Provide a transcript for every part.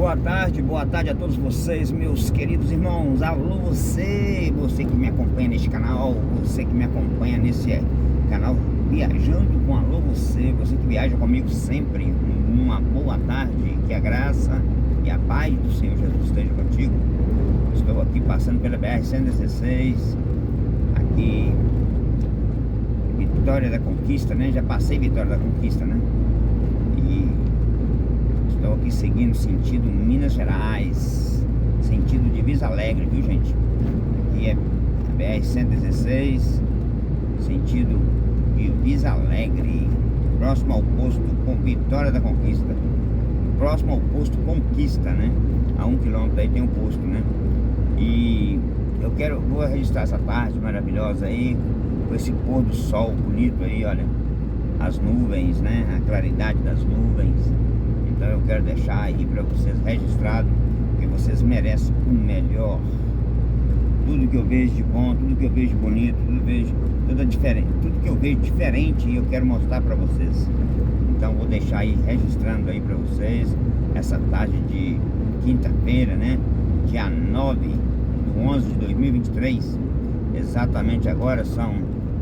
Boa tarde a todos vocês, meus queridos irmãos. Alô, você que me acompanha neste canal, você que me acompanha nesse canal Viajando com Alô, você que viaja comigo sempre. Uma boa tarde, que a graça e a paz do Senhor Jesus esteja contigo. Estou aqui passando pela BR-116, aqui Vitória da Conquista, né? Já passei Vitória da Conquista, né? E estou aqui seguindo sentido Minas Gerais, sentido Divisa Alegre, viu, gente? Aqui é a BR-116, sentido Divisa Alegre, próximo ao posto com Vitória da Conquista, próximo ao posto Conquista, né? A 1 km aí tem um posto, né? E vou registrar essa parte maravilhosa aí, com esse pôr do sol bonito aí, olha, as nuvens, né? A claridade das nuvens. Então eu quero deixar aí para vocês registrado, que vocês merecem o melhor. Tudo que eu vejo de bom, tudo que eu vejo bonito, tudo que eu vejo diferente, eu quero mostrar para vocês. Então vou deixar aí registrando aí para vocês essa tarde de quinta-feira, né? Dia 9/11 de 2023. Exatamente agora são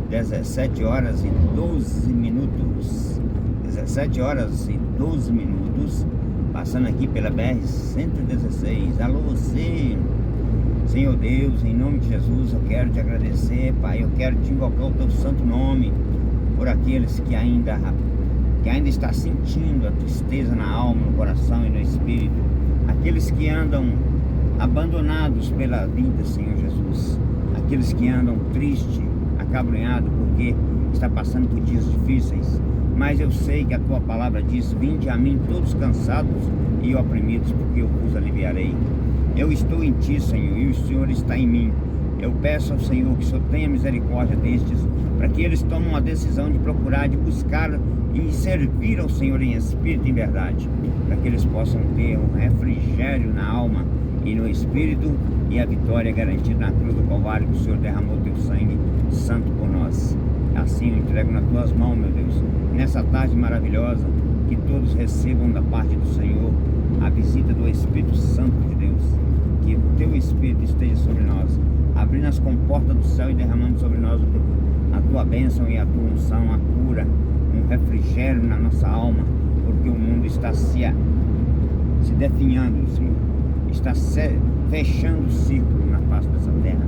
17 horas e 12 minutos. 17 horas e 12 minutos, passando aqui pela BR-116. Alô, você, Senhor Deus, em nome de Jesus, eu quero te agradecer, Pai. Eu quero te invocar o teu santo nome por aqueles que ainda está sentindo a tristeza na alma, no coração e no espírito, aqueles que andam abandonados pela vida, Senhor Jesus, aqueles que andam triste, acabrunhado porque está passando por dias difíceis. Mas eu sei que a tua palavra diz: vinde a mim todos cansados e oprimidos, porque eu vos aliviarei. Eu estou em ti, Senhor, e o Senhor está em mim. Eu peço ao Senhor que o Senhor tenha misericórdia destes, para que eles tomem uma decisão de procurar, de buscar e servir ao Senhor em espírito e em verdade, para que eles possam ter um refrigério na alma e no espírito, e a vitória garantida na cruz do Calvário, que o Senhor derramou teu sangue santo por nós. Assim eu entrego nas tuas mãos, meu Deus, nessa tarde maravilhosa, que todos recebam da parte do Senhor a visita do Espírito Santo de Deus, que o teu Espírito esteja sobre nós, abrindo as comportas do céu e derramando sobre nós a tua bênção e a tua unção, a cura, um refrigério na nossa alma, porque o mundo está se definhando, Senhor, está fechando o ciclo na face dessa terra,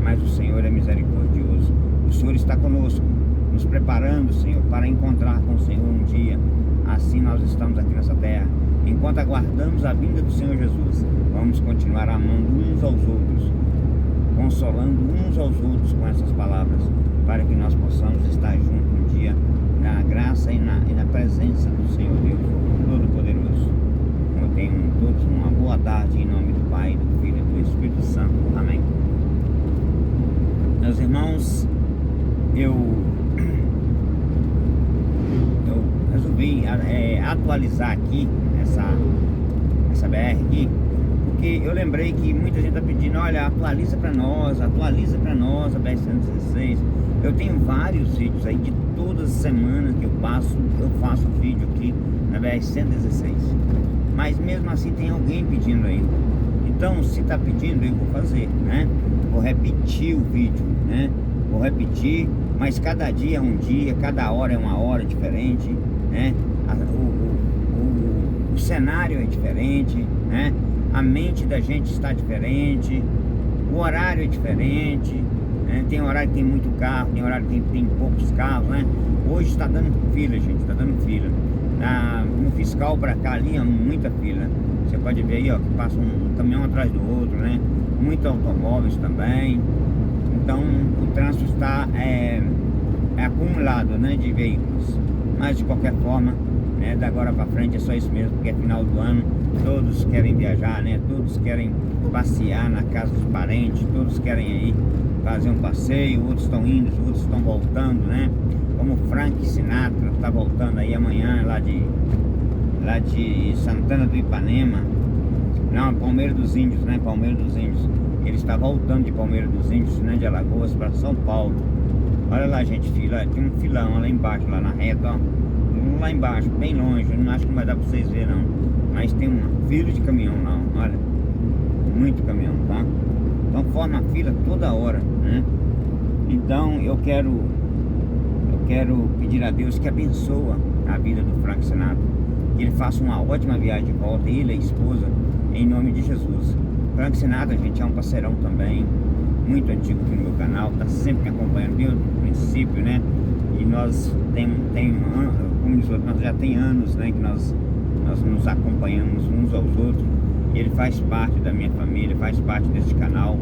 mas o Senhor é misericordioso. O Senhor está conosco, nos preparando, Senhor, para encontrar com o Senhor um dia. Assim nós estamos aqui nessa terra. Enquanto aguardamos a vinda do Senhor Jesus, vamos continuar amando uns aos outros, consolando uns aos outros com essas palavras, para que nós possamos estar juntos um dia na graça e na presença do Senhor Deus Todo-Poderoso. Tenham todos uma boa tarde, em nome do Pai, do Filho e do Espírito Santo. Amém. Meus irmãos, eu resolvi atualizar aqui essa BR aqui, porque eu lembrei que muita gente está pedindo: olha, atualiza para nós a BR-116. Eu tenho vários vídeos aí, de todas as semanas que eu faço vídeo aqui na BR-116, mas mesmo assim tem alguém pedindo ainda. Então, se está pedindo, eu vou fazer, né? Vou repetir o vídeo, né? Vou repetir, mas cada dia é um dia, cada hora é uma hora diferente, né? O cenário é diferente, né? A mente da gente está diferente, o horário é diferente, né? Tem horário que tem muito carro, tem horário que tem poucos carros, né? Hoje está dando fila, gente, está dando fila. No fiscal para cá ali é muita fila. Você pode ver aí, ó, que passa um caminhão atrás do outro, né? Muitos automóveis também. Então o trânsito está acumulado, né, de veículos. Mas de qualquer forma, né, da agora para frente é só isso mesmo, porque é final do ano, todos querem viajar, né? Todos querem passear na casa dos parentes, todos querem aí fazer um passeio, outros estão indo, outros estão voltando, né? Como Frank Sinatra está voltando aí amanhã lá de Santana do Ipanema, não, Palmeira dos Índios, né? Palmeira dos Índios. Ele está voltando de Palmeira dos Índios, né, de Alagoas, para São Paulo. Olha lá, gente, fila, tem um filão lá embaixo, lá na reta, ó. lá embaixo, bem longe. Eu não acho que não vai dar pra vocês verem não, mas tem uma fila de caminhão lá, olha, muito caminhão, tá? Então forma fila toda hora, né? Então eu quero pedir a Deus que abençoa a vida do Frank Sinatra, que ele faça uma ótima viagem de volta, ele e a esposa, em nome de Jesus. Frank Sinatra, gente, é um parceirão também, muito antigo aqui no meu canal, tá sempre me acompanhando desde o princípio, né? E nós como diz outro, nós já tem anos, né, que nós nos acompanhamos uns aos outros. Ele faz parte da minha família, faz parte desse canal.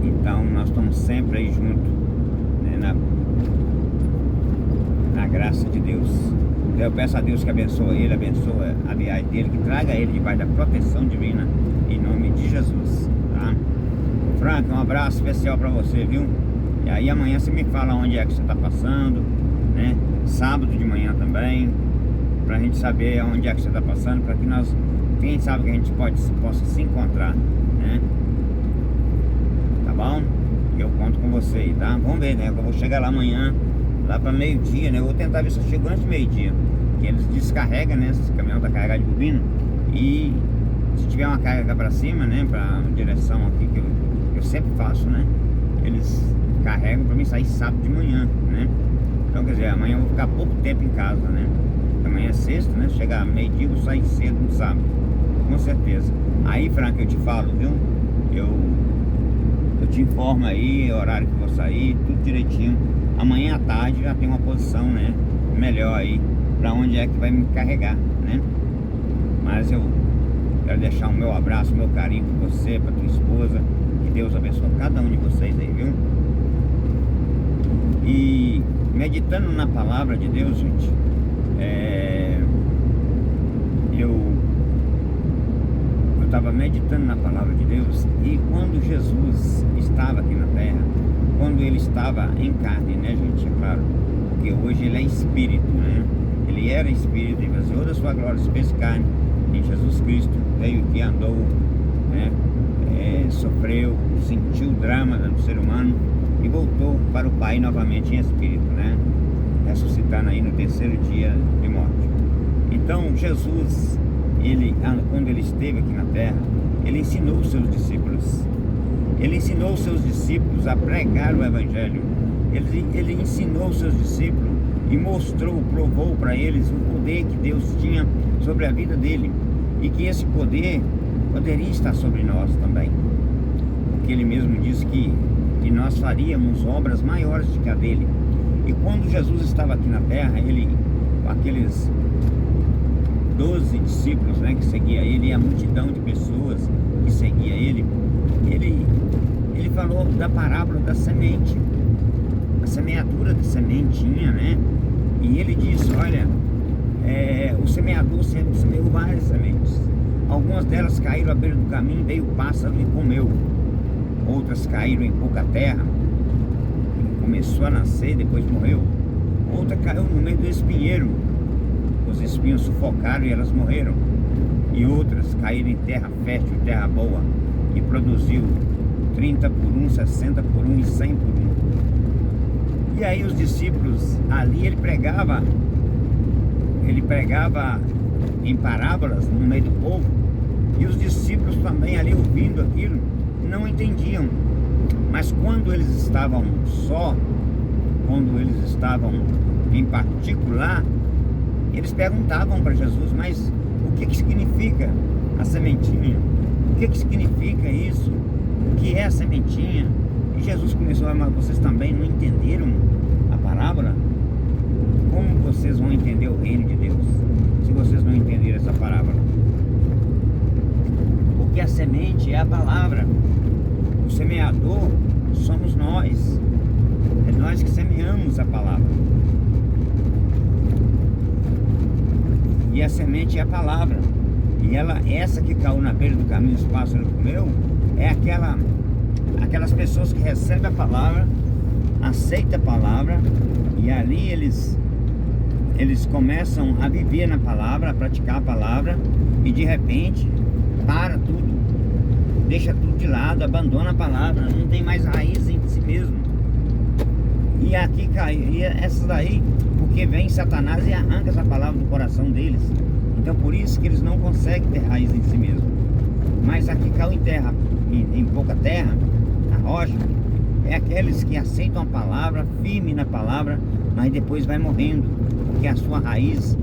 Então nós estamos sempre aí juntos, né, na graça de Deus. Eu peço a Deus que abençoe ele, abençoe a viagem dele, que traga ele debaixo da proteção divina, em nome de Jesus, tá? Frank, um abraço especial pra você, viu? E aí amanhã você me fala onde é que você tá passando, né? Sábado de manhã também, pra gente saber onde é que você tá passando, pra que nós, quem sabe que a gente possa se encontrar, né? Tá bom? Eu conto com você aí, tá? Vamos ver, né? Eu vou chegar lá amanhã, lá pra meio-dia, né? Eu vou tentar ver se eu chego antes do meio-dia, que eles descarregam, né? Esse caminhão tá carregado de bobina. E se tiver uma carga pra cima, né? Pra direção aqui, que eu sempre faço, né? Eles carregam pra mim sair sábado de manhã, né? Então, quer dizer, amanhã eu vou ficar pouco tempo em casa, né? Amanhã é sexta, né? Chegar meio-dia, eu vou sair cedo no sábado, com certeza. Aí, Frank, eu te falo, viu? Eu te informo aí, horário que eu vou sair, tudo direitinho. Amanhã à tarde já tem uma posição, né? Melhor aí, pra onde é que vai me carregar, né? Mas eu quero deixar o meu abraço, o meu carinho pra você, pra tua esposa. Que Deus abençoe cada um de vocês aí, viu? E meditando na palavra de Deus, gente, eu estava meditando na palavra de Deus, e quando Jesus estava aqui na terra, quando ele estava em carne, né, gente, é claro, porque hoje ele é espírito, né? Ele era espírito e fazia da sua glória se fez carne em Jesus Cristo, veio que andou, né? Sofreu, sentiu o drama do ser humano e voltou para o Pai novamente em espírito, né? Ressuscitando aí no terceiro dia de morte. Então Jesus, quando ele esteve aqui na terra, ele ensinou os seus discípulos. Ele ensinou os seus discípulos a pregar o Evangelho. Ele ensinou os seus discípulos e mostrou, provou para eles o poder que Deus tinha sobre a vida dele, e que esse poder poderia estar sobre nós também, porque ele mesmo disse que nós faríamos obras maiores do que a dele. E quando Jesus estava aqui na terra, ele, com aqueles 12 discípulos, né, que seguia ele, e a multidão de pessoas que seguia ele falou da parábola da semente, a semeadura de sementinha, né? E ele disse, olha, o semeador semeou várias sementes. Algumas delas caíram à beira do caminho, veio o pássaro e comeu. Outras caíram em pouca terra, começou a nascer, depois morreu. Outra caiu no meio do espinheiro, os espinhos sufocaram e elas morreram. E outras caíram em terra fértil, terra boa, e produziu 30 por 1, 60 por 1 e 100 por 1. E aí os discípulos, ali ele pregava em parábolas no meio do povo, e os discípulos também ali ouvindo aquilo, não entendiam. Mas quando eles estavam quando eles estavam em particular, eles perguntavam para Jesus, mas o que significa a sementinha? O que significa isso? O que é a sementinha? E Jesus começou a falar, mas vocês também não entenderam a parábola? Como vocês vão entender o reino de Deus se vocês não entenderem essa parábola? Porque a semente é a palavra. O semeador somos nós. É nós que semeamos a palavra. E a semente é a palavra. E essa que caiu na beira do caminho, os pássaros comeu, é aquelas pessoas que recebem a palavra, aceitam a palavra, e ali eles começam a viver na palavra, a praticar a palavra, e de repente para tudo, deixa tudo de lado, abandona a palavra, não tem mais raiz em si mesmo. E aqui caiu, e essas daí, porque vem Satanás e arranca essa palavra do coração deles. Então por isso que eles não conseguem ter raiz em si mesmo. Mas aqui caiu em terra, em pouca terra, na rocha, é aqueles que aceitam a palavra, firme na palavra, mas depois vai morrendo, porque a sua raiz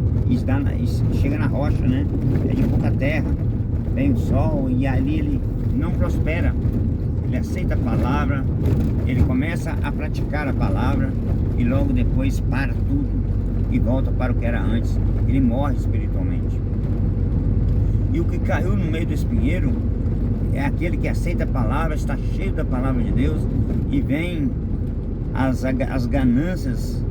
chega na rocha, né? É de pouca terra, vem o sol e ali ele não prospera. Ele aceita a palavra, ele começa a praticar a palavra e logo depois para tudo e volta para o que era antes. Ele morre espiritualmente. E o que caiu no meio do espinheiro é aquele que aceita a palavra, está cheio da palavra de Deus e vem as ganâncias,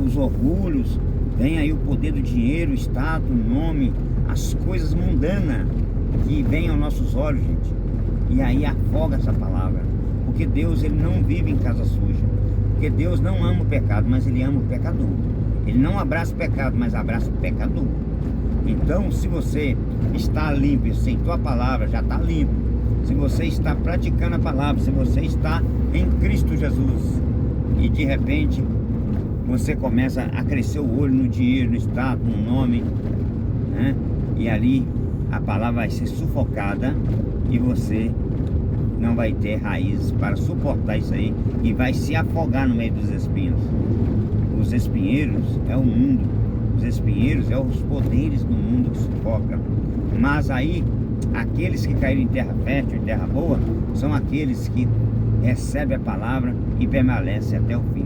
os orgulhos, vem aí o poder do dinheiro, o status, o nome, as coisas mundanas que vêm aos nossos olhos, gente. E aí afoga essa palavra, porque Deus ele não vive em casa suja, porque Deus não ama o pecado, mas ele ama o pecador. Ele não abraça o pecado, mas abraça o pecador. Então se você está limpo e aceitou a palavra, já está limpo. Se você está praticando a palavra, se você está em Cristo Jesus e de repente você começa a crescer o olho no dinheiro, no status, no nome, né? E ali a palavra vai ser sufocada e você não vai ter raízes para suportar isso aí e vai se afogar no meio dos espinhos. Os espinheiros é o mundo, os espinheiros é os poderes do mundo que sufocam. Mas aí aqueles que caíram em terra fértil, em terra boa, são aqueles que recebem a palavra e permanecem até o fim.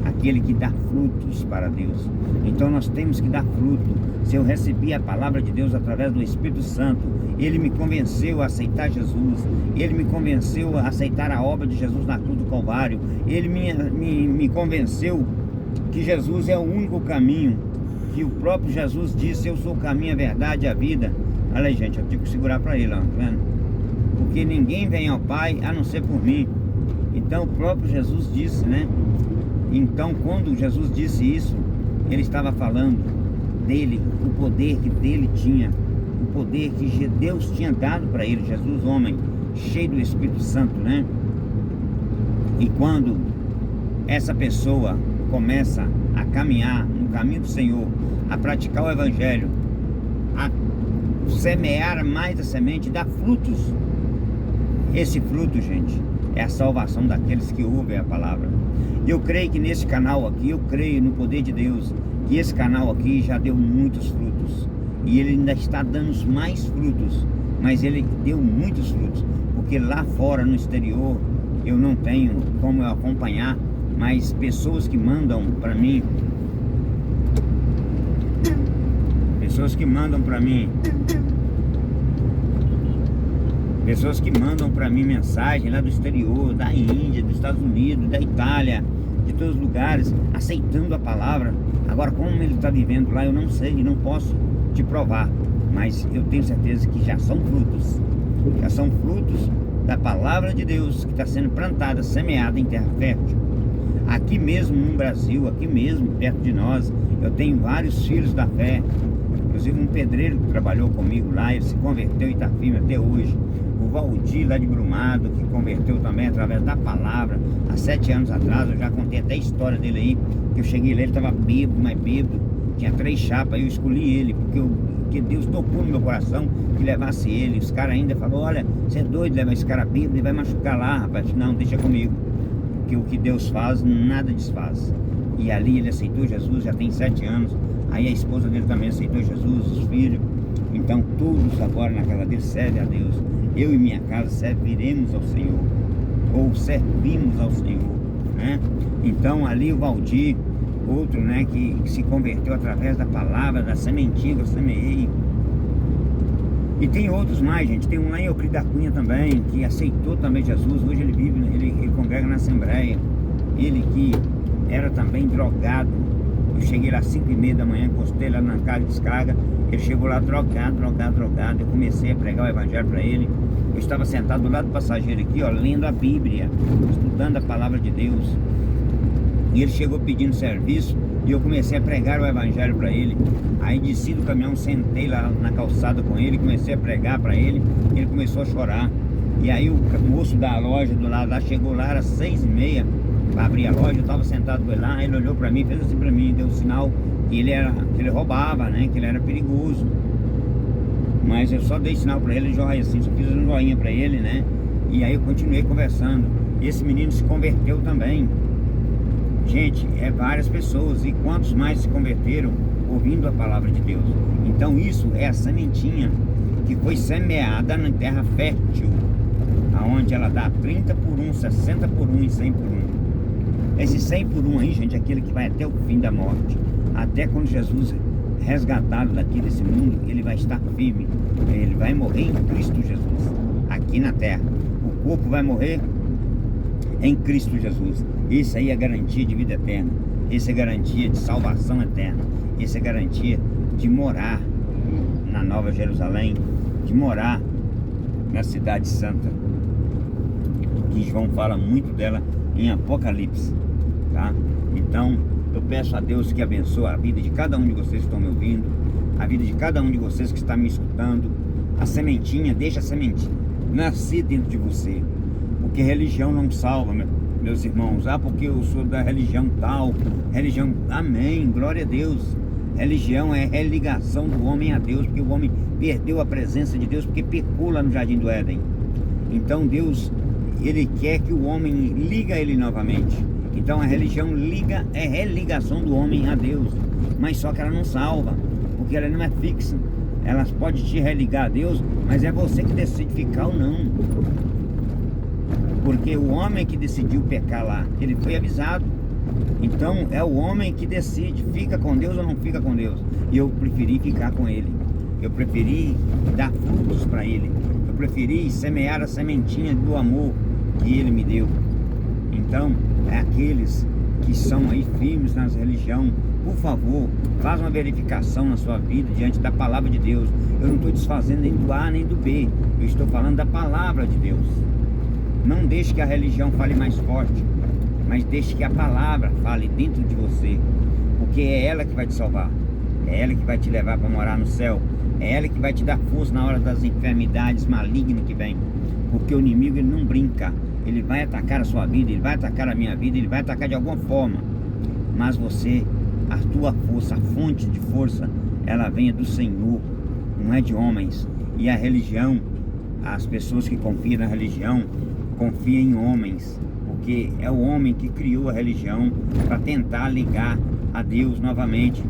Aquele que dá frutos para Deus. Então nós temos que dar fruto. Se eu recebi a palavra de Deus através do Espírito Santo, ele me convenceu a aceitar Jesus, ele me convenceu a aceitar a obra de Jesus na cruz do Calvário, ele me convenceu que Jesus é o único caminho, que o próprio Jesus disse: eu sou o caminho, a verdade e a vida. Olha aí, gente, eu tenho que segurar para ele, ó, tá vendo? Porque ninguém vem ao Pai a não ser por mim. Então o próprio Jesus disse, né? Então quando Jesus disse isso, ele estava falando dele, o poder que dele tinha, o poder que Deus tinha dado para ele, Jesus homem, cheio do Espírito Santo, né? E quando essa pessoa começa a caminhar no caminho do Senhor, a praticar o Evangelho, a semear mais a semente, dar frutos, esse fruto, gente, é a salvação daqueles que ouvem a palavra. Eu creio que nesse canal aqui, eu creio no poder de Deus, que esse canal aqui já deu muitos frutos, e ele ainda está dando mais frutos, mas ele deu muitos frutos, porque lá fora, no exterior, eu não tenho como eu acompanhar, mas pessoas que mandam para mim, pessoas que mandam para mim mensagem lá do exterior, da Índia, dos Estados Unidos, da Itália, de todos os lugares, aceitando a palavra. Agora, como ele está vivendo lá, eu não sei e não posso te provar, mas eu tenho certeza que já são frutos da palavra de Deus que está sendo plantada, semeada em terra fértil. Aqui mesmo no Brasil, aqui mesmo perto de nós, eu tenho vários filhos da fé. Inclusive um pedreiro que trabalhou comigo lá, ele se converteu e está firme até hoje. O Valdir lá de Brumado, que converteu também através da palavra, há 7 anos atrás. Eu já contei até a história dele aí, que eu cheguei lá, ele estava bêbado, mas bêbado, tinha 3 chapas, eu escolhi ele, porque Deus tocou no meu coração que levasse ele. Os caras ainda falaram: olha, você é doido, levar esse cara bêbado, ele vai machucar lá, rapaz. Não, deixa comigo, porque o que Deus faz, nada desfaz. E ali ele aceitou Jesus, já tem 7 anos. Aí a esposa dele também aceitou Jesus, os filhos. Então todos agora na casa dele servem a Deus. Eu e minha casa serviremos ao Senhor, ou servimos ao Senhor, né? Então ali o Valdir, outro, né, que se converteu através da palavra, da sementinha que eu semeei. E tem outros mais, gente. Tem um lá em Euclides da Cunha também, que aceitou também Jesus. Hoje ele vive, ele congrega na Assembleia. Ele que era também drogado. Eu cheguei lá às 5h30 da manhã, encostei lá na casa de descarga. Ele chegou lá drogado. Eu comecei a pregar o Evangelho para ele. Eu estava sentado do lado do passageiro aqui, ó, lendo a Bíblia, estudando a palavra de Deus. E ele chegou pedindo serviço e eu comecei a pregar o Evangelho para ele. Aí desci do caminhão, sentei lá na calçada com ele, comecei a pregar para ele. Ele começou a chorar. E aí o moço da loja do lado lá chegou lá, era 6h30. para abrir a loja. Eu estava sentado com ele lá, ele olhou para mim, fez assim para mim, deu um sinal que ele roubava, né? Que ele era perigoso. Mas eu só dei sinal para ele, joia assim, só fiz um joinha para ele, né? E aí eu continuei conversando. Esse menino se converteu também. Gente, várias pessoas. E quantos mais se converteram ouvindo a palavra de Deus? Então isso é a sementinha que foi semeada na terra fértil, aonde ela dá 30 por 1, 60 por 1 e 100 por 1. Esse 100 por 1 aí, gente, é aquele que vai até o fim da morte. Até quando Jesus resgatado daqui desse mundo, ele vai estar firme. Ele vai morrer em Cristo Jesus, aqui na terra. O corpo vai morrer em Cristo Jesus. Isso aí é garantia de vida eterna. Isso é garantia de salvação eterna. Isso é garantia de morar na Nova Jerusalém, de morar na Cidade Santa, que João fala muito dela em Apocalipse, tá? Então eu peço a Deus que abençoe a vida de cada um de vocês que estão me ouvindo, a vida de cada um de vocês que está me escutando. A sementinha, deixa a sementinha nascer dentro de você, porque religião não salva, meus irmãos. Porque eu sou da religião tal, religião, amém, glória a Deus. Religião é religação do homem a Deus, porque o homem perdeu a presença de Deus, porque pecou lá no Jardim do Éden. Então Deus, Ele quer que o homem liga a Ele novamente. Então a religião é religação do homem a Deus, mas só que ela não salva, porque ela não é fixa. Ela pode te religar a Deus, mas é você que decide ficar ou não. Porque o homem que decidiu pecar lá, ele foi avisado. Então é o homem que decide, fica com Deus ou não fica com Deus. E eu preferi ficar com Ele. Eu preferi dar frutos para Ele. Eu preferi semear a sementinha do amor que Ele me deu. Então, é aqueles que são aí firmes nas religiões, por favor, faz uma verificação na sua vida diante da palavra de Deus. Eu não estou desfazendo nem do A nem do B. Eu estou falando da palavra de Deus. Não deixe que a religião fale mais forte, mas deixe que a palavra fale dentro de você, porque é ela que vai te salvar, é ela que vai te levar para morar no céu, é ela que vai te dar força na hora das enfermidades malignas que vem, porque o inimigo ele não brinca, ele vai atacar a sua vida, ele vai atacar a minha vida, ele vai atacar de alguma forma, mas você, a tua força, a fonte de força, ela vem do Senhor, não é de homens. E a religião, as pessoas que confiam na religião, confiam em homens, porque é o homem que criou a religião para tentar ligar a Deus novamente.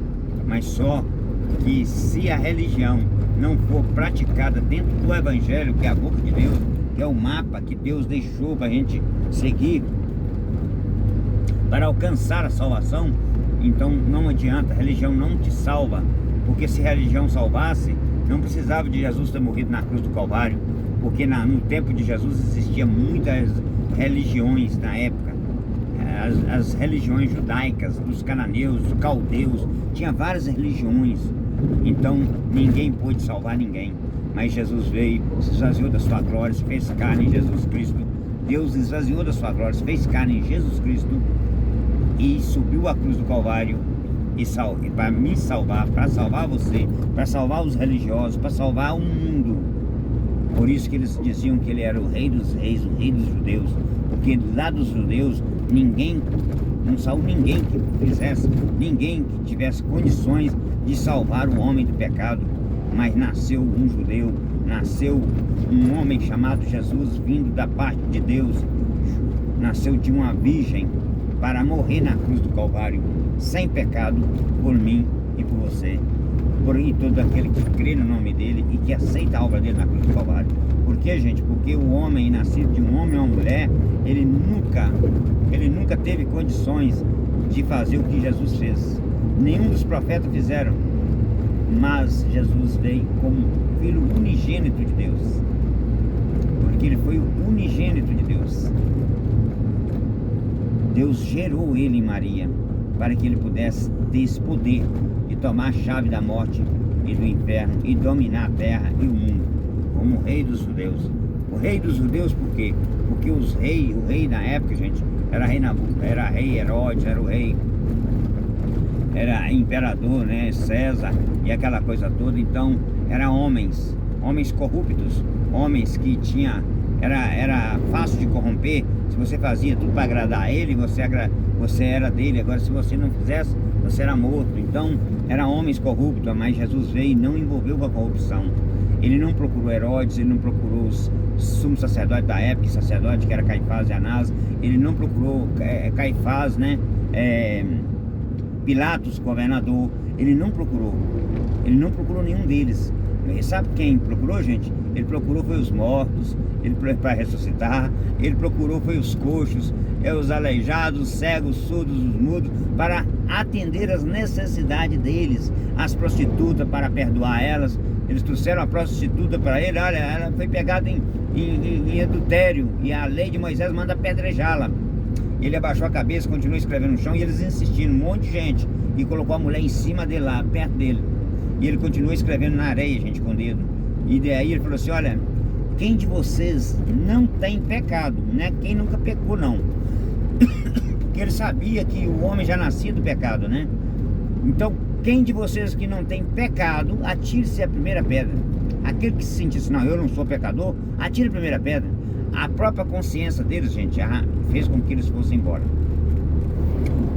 Mas só que se a religião não for praticada dentro do Evangelho, que é a boca de Deus, que é o mapa que Deus deixou para a gente seguir para alcançar a salvação, então não adianta, a religião não te salva, porque se a religião salvasse, não precisava de Jesus ter morrido na cruz do Calvário, porque no tempo de Jesus existiam muitas religiões na época, as religiões judaicas, dos cananeus, dos caldeus, tinha várias religiões, então ninguém pôde salvar ninguém, mas Jesus veio, se esvaziou da sua glória, se fez carne em Jesus Cristo. Deus esvaziou da sua glória, se fez carne em Jesus Cristo e subiu à cruz do Calvário e para me salvar, para salvar você, para salvar os religiosos, para salvar o mundo. Por isso que eles diziam que ele era o rei dos reis, o rei dos judeus, porque lá dos judeus não saiu ninguém que fizesse, ninguém que tivesse condições de salvar o homem do pecado, mas nasceu um judeu, nasceu um homem chamado Jesus, vindo da parte de Deus, nasceu de uma virgem para morrer na cruz do Calvário, sem pecado, por mim e por você, por todo aquele que crê no nome dele e que aceita a obra dele na cruz do Calvário. Por quê, gente? Porque o homem nascido de um homem ou uma mulher, ele nunca teve condições de fazer o que Jesus fez. Nenhum dos profetas fizeram, mas Jesus veio como filho unigênito de Deus, porque ele foi o unigênito de Deus. Deus gerou ele em Maria para que ele pudesse ter esse poder de tomar a chave da morte e do inferno e dominar a terra e o mundo como rei dos judeus. O rei dos judeus por quê? Porque o rei na época, gente, era rei Herodes, era imperador, né, César e aquela coisa toda. Então eram homens corruptos, homens que era fácil de corromper. Se você fazia tudo para agradar a ele, você era dele. Agora, se você não fizesse, você era morto. Então, eram homens corruptos, mas Jesus veio e não envolveu com a corrupção. Ele não procurou Herodes, ele não procurou os sumos sacerdotes da época, sacerdote que era Caifás e Anás. Ele não procurou Caifás, né? Pilatos, governador. Ele não procurou nenhum deles. E sabe quem procurou, gente? Ele procurou foi os mortos, ele para ressuscitar. Ele procurou foi os coxos, os aleijados, os cegos, os surdos, os mudos, para atender as necessidades deles. As prostitutas, para perdoar elas. Eles trouxeram a prostituta para ele. Olha, ela foi pegada em adultério, e a lei de Moisés manda apedrejá-la. Ele abaixou a cabeça, continuou escrevendo no chão, e eles insistindo, um monte de gente, e colocou a mulher em cima dele lá, perto dele. E ele continuou escrevendo na areia, gente, com o dedo. E daí ele falou assim: olha, quem de vocês não tem pecado, né? Quem nunca pecou, não. Porque ele sabia que o homem já nascia do pecado, né? Então, quem de vocês que não tem pecado, atire-se a primeira pedra. Aquele que se sentisse, não, eu não sou pecador, atire a primeira pedra. A própria consciência deles, gente, fez com que eles fossem embora.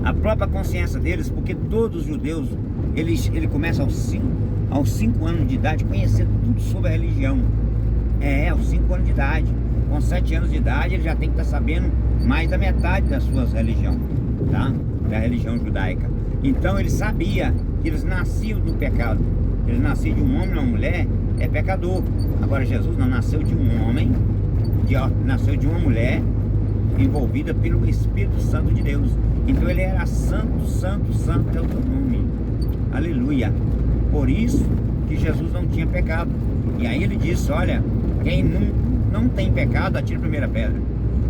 A própria consciência deles, porque todos os judeus, ele começa aos 5 anos de idade, conhecer tudo sobre a religião. Aos 5 anos de idade. Com 7 anos de idade, ele já tem que estar sabendo mais da metade das suas religiões, tá? Da religião judaica. Então ele sabia que eles nasciam do pecado. Eles nasciam de um homem e uma mulher, é pecador. Agora Jesus não nasceu de um homem, nasceu de uma mulher envolvida pelo Espírito Santo de Deus. Então ele era santo, santo, santo é o teu nome. Aleluia. Por isso que Jesus não tinha pecado. E aí ele disse: olha, quem não tem pecado, atira a primeira pedra.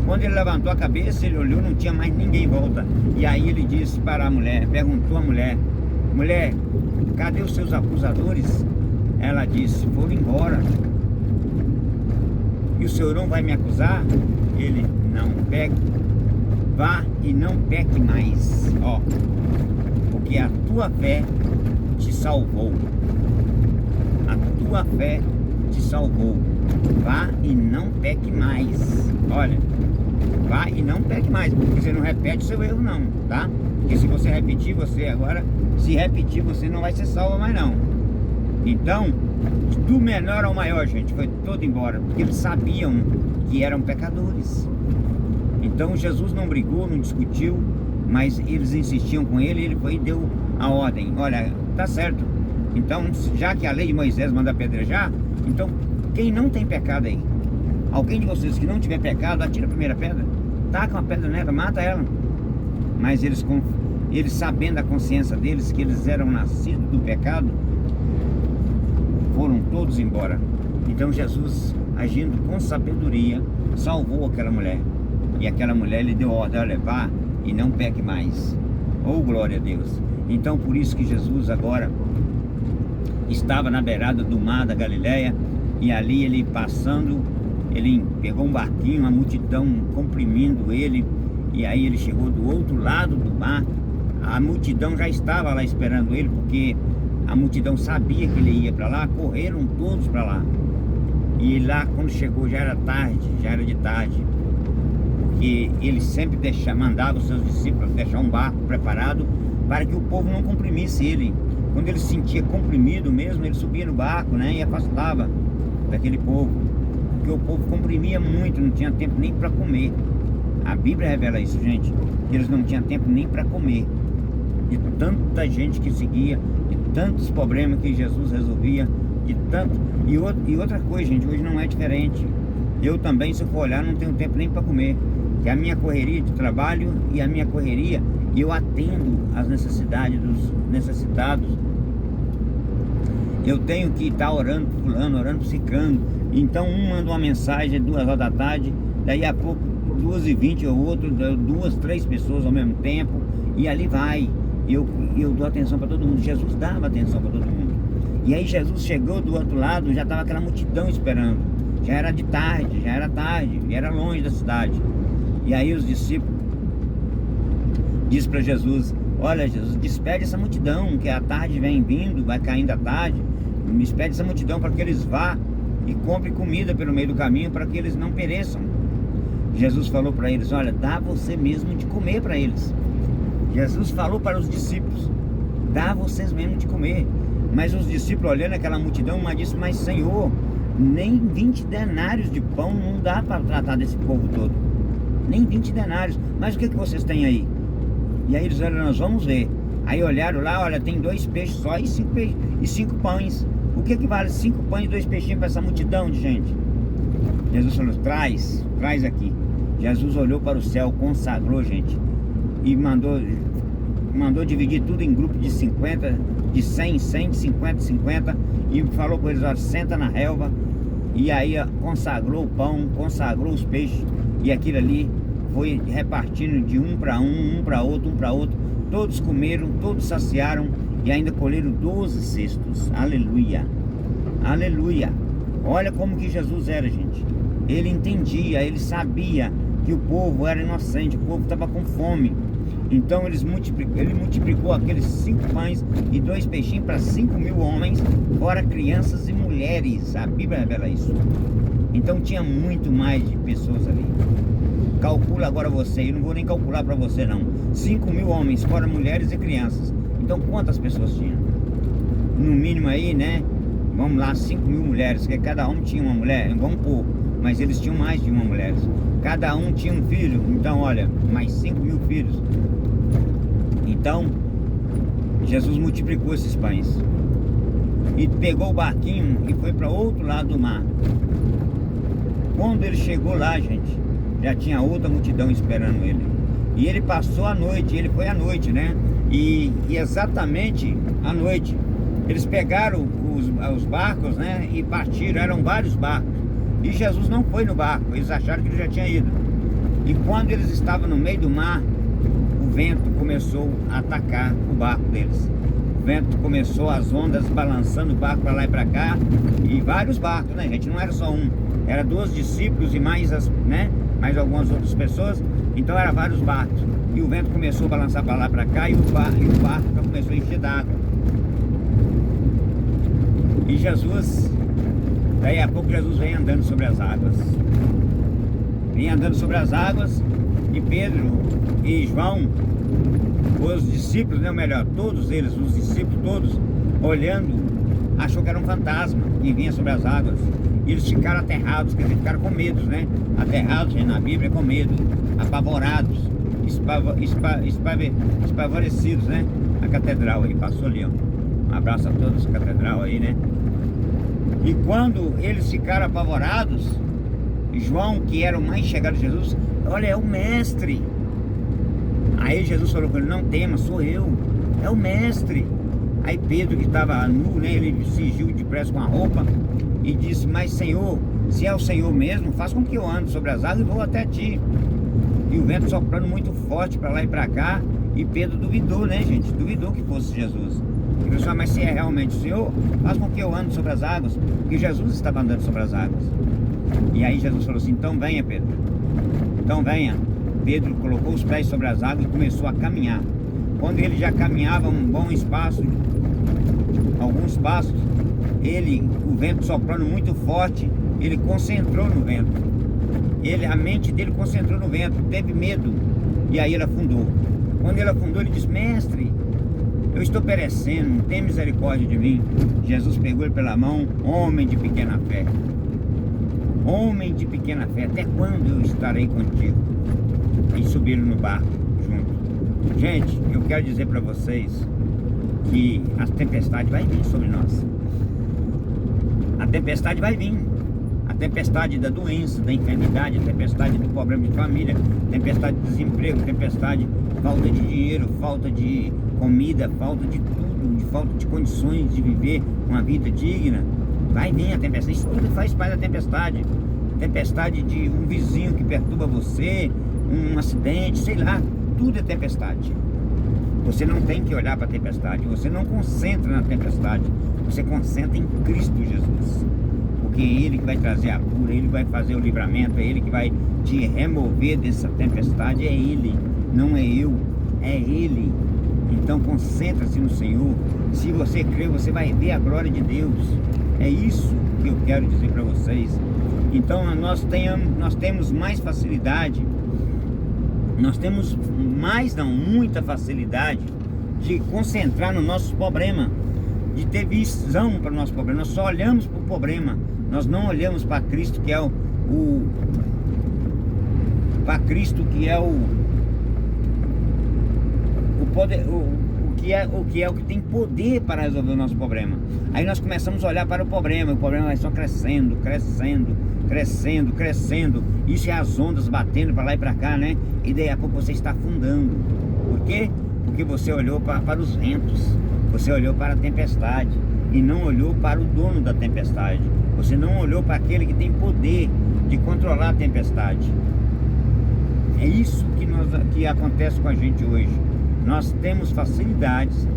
Quando ele levantou a cabeça, ele olhou, não tinha mais ninguém em volta. E aí ele disse para a mulher, perguntou à mulher: mulher, cadê os seus acusadores? Ela disse: foram embora. E o Senhor não vai me acusar? Ele: não peque, vá e não peque mais, porque a tua fé te salvou. A tua fé te salvou. Vá e não peque mais. Olha, vá e não peque mais, porque você não repete o seu erro, não, tá? Porque se você repetir, você não vai ser salvo mais, não. Então, do menor ao maior, gente, foi todo embora, porque eles sabiam que eram pecadores. Então Jesus não brigou, não discutiu, mas eles insistiam com ele, e ele foi e deu a ordem: olha, tá certo. Então, já que a lei de Moisés manda apedrejar, então quem não tem pecado aí, alguém de vocês que não tiver pecado, atira a primeira pedra, taca uma pedra nela, mata ela. Mas eles sabendo a consciência deles, que eles eram nascidos do pecado, foram todos embora. Então Jesus, agindo com sabedoria, salvou aquela mulher. E aquela mulher lhe deu ordem: olha, vá e não peque mais. Oh, glória a Deus. Então por isso que Jesus agora estava na beirada do mar da Galileia, e ali ele passando, ele pegou um barquinho, uma multidão comprimindo ele, e aí ele chegou do outro lado do mar. A multidão já estava lá esperando ele, porque a multidão sabia que ele ia para lá, correram todos para lá. E lá quando chegou já era tarde, já era de tarde, porque ele sempre mandava os seus discípulos deixar um barco preparado para que o povo não comprimisse ele. Quando ele se sentia comprimido mesmo, ele subia no barco, né, e afastava daquele povo, porque o povo comprimia muito, não tinha tempo nem para comer. A Bíblia revela isso, gente, que eles não tinham tempo nem para comer, de tanta gente que seguia, de tantos problemas que Jesus resolvia, de tanto. E outra coisa, gente, hoje não é diferente. Eu também, se eu for olhar, não tenho tempo nem para comer, que a minha correria de trabalho e a minha correria, eu atendo às necessidades dos necessitados. Eu tenho que estar orando por fulano, orando por ciclano. Então um manda uma mensagem 2 horas da tarde, daí a pouco 2h20 ou outro, 2, 3 pessoas ao mesmo tempo, e ali vai. Eu dou atenção para todo mundo. Jesus dava atenção para todo mundo. E aí Jesus chegou do outro lado, já estava aquela multidão esperando. Já era de tarde, já era tarde, e era longe da cidade. E aí os discípulos diz para Jesus: olha, Jesus, despede essa multidão, que a tarde vem vindo, vai caindo a tarde. Me despede essa multidão para que eles vá e comprem comida pelo meio do caminho, para que eles não pereçam. Jesus falou para eles: olha, dá você mesmo de comer para eles. Jesus falou para os discípulos: dá vocês mesmo de comer. Mas os discípulos, olhando aquela multidão, uma disse: mas Senhor, nem 20 denários de pão não dá para tratar desse povo todo. Nem 20 denários. Mas o que vocês têm aí? E aí eles disseram: nós vamos ver. Aí olharam lá: olha, tem 2 peixes só e 5 pães. O que vale 5 pães e 2 peixinhos para essa multidão de gente? Jesus falou: traz aqui. Jesus olhou para o céu, consagrou, gente, e mandou dividir tudo em grupo de 50, de 100, 100, de 50, 50, e falou para eles: olha, senta na relva. E aí consagrou o pão, consagrou os peixes, e aquilo ali foi repartindo de um para outro. Todos comeram, todos saciaram, e ainda colheram 12 cestos. Aleluia, aleluia. Olha como que Jesus era, gente. Ele entendia, ele sabia que o povo era inocente, o povo estava com fome. Então ele multiplicou aqueles 5 pães e 2 peixinhos para 5.000 homens, fora crianças e mulheres. A Bíblia revela isso. Então tinha muito mais de pessoas ali. Calcula agora você, eu não vou nem calcular para você não. 5.000 homens, fora mulheres e crianças. Então quantas pessoas tinham? No mínimo aí, né? Vamos lá, 5.000 mulheres, porque cada um tinha uma mulher. Vamos pôr, mas eles tinham mais de uma mulher. Cada um tinha um filho. Então olha, mais 5.000 filhos. Então Jesus multiplicou esses pães e pegou o barquinho e foi para outro lado do mar. Quando ele chegou lá, gente, já tinha outra multidão esperando ele. E ele passou a noite, ele foi à noite, né? E exatamente à noite eles pegaram os barcos, né? E partiram, eram vários barcos. E Jesus não foi no barco, eles acharam que ele já tinha ido. E quando eles estavam no meio do mar, o vento começou a atacar o barco deles. O vento começou, as ondas balançando o barco para lá e para cá. E vários barcos, né, gente? Não era só um. Era 2 discípulos e mais mais algumas outras pessoas. Então eram vários barcos. E o vento começou a balançar para lá e para cá. E o barco começou a encher d'água. E Jesus, daí a pouco Jesus vem andando sobre as águas. Vem andando sobre as águas. E Pedro e João, os discípulos, ou melhor, todos eles, os discípulos todos, olhando, achou que era um fantasma que vinha sobre as águas. E eles ficaram aterrados, quer dizer, ficaram com medo, né? Aterrados, na Bíblia, com medo, apavorados, espavorecidos, né? A catedral aí, passou ali, ó. Um abraço a todos, a catedral aí, né? E quando eles ficaram apavorados, João, que era o mais chegado de Jesus, olha, é o mestre. Aí Jesus falou com ele: não tema, sou eu, é o mestre. Aí Pedro, que estava nu, né, ele cingiu depressa com a roupa e disse: mas Senhor, se é o Senhor mesmo, faz com que eu ande sobre as águas e vou até ti. E o vento soprando muito forte para lá e para cá. E Pedro duvidou, né, gente? Duvidou que fosse Jesus. Ele falou: mas se é realmente o Senhor, faz com que eu ande sobre as águas. Porque Jesus estava andando sobre as águas. E aí Jesus falou assim: então venha, Pedro, então venha. Pedro colocou os pés sobre as águas e começou a caminhar. Quando ele já caminhava um bom espaço, alguns passos, o vento soprando muito forte, ele concentrou no vento. A mente dele concentrou no vento, teve medo, e aí ele afundou. Quando ele afundou, ele disse: mestre, eu estou perecendo, não tem misericórdia de mim. Jesus pegou ele pela mão: homem de pequena fé, homem de pequena fé, até quando eu estarei contigo? E subiram no barco junto. Gente, eu quero dizer para vocês que a tempestade vai vir sobre nós. A tempestade vai vir. A tempestade da doença, da enfermidade, a tempestade do problema de família, a tempestade de desemprego, a tempestade de falta de dinheiro, falta de comida, falta de tudo, de falta de condições de viver uma vida digna. Vai vir a tempestade. Isso tudo faz parte da tempestade. Tempestade de um vizinho que perturba você, um acidente, sei lá, tudo é tempestade. Você não tem que olhar para a tempestade, você não concentra na tempestade, você concentra em Cristo Jesus, porque é Ele que vai trazer a cura, Ele vai fazer o livramento, é Ele que vai te remover dessa tempestade, é Ele, não é eu, é Ele. Então concentra-se no Senhor. Se você crer, você vai ver a glória de Deus. É isso que eu quero dizer para vocês. Então nós temos mais facilidade, muita facilidade de concentrar no nosso problema, de ter visão para o nosso problema. Nós só olhamos para o problema, nós não olhamos para Cristo, que é o poder, o que tem poder para resolver o nosso problema. Aí nós começamos a olhar para o problema vai só crescendo. Isso é as ondas batendo para lá e para cá, né? E daí a pouco você está afundando. Por quê? Porque você olhou para os ventos, você olhou para a tempestade e não olhou para o dono da tempestade. Você não olhou para aquele que tem poder de controlar a tempestade. É isso que acontece com a gente hoje. Nós temos facilidades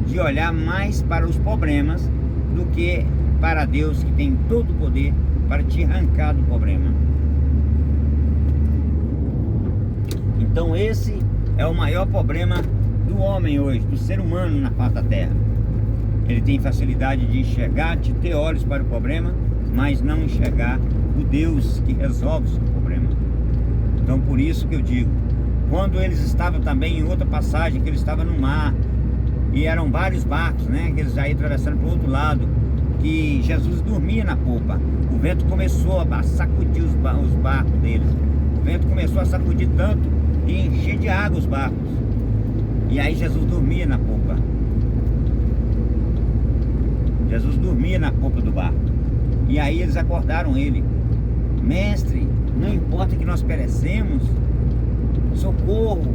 de olhar mais para os problemas do que para Deus, que tem todo o poder para te arrancar do problema. Então esse é o maior problema do homem hoje, do ser humano na face da terra. Ele tem facilidade de enxergar, de ter olhos para o problema, mas não enxergar o Deus que resolve o seu problema. Então por isso que eu digo, quando eles estavam também em outra passagem, que eles estavam no mar, e eram vários barcos, né, que eles já iam atravessando para o outro lado, que Jesus dormia na popa. O vento começou a sacudir os barcos deles. O vento começou a sacudir tanto e encher de água os barcos. E aí Jesus dormia na popa. Jesus dormia na popa do barco. E aí eles acordaram ele: mestre, não importa que nós perecemos, socorro.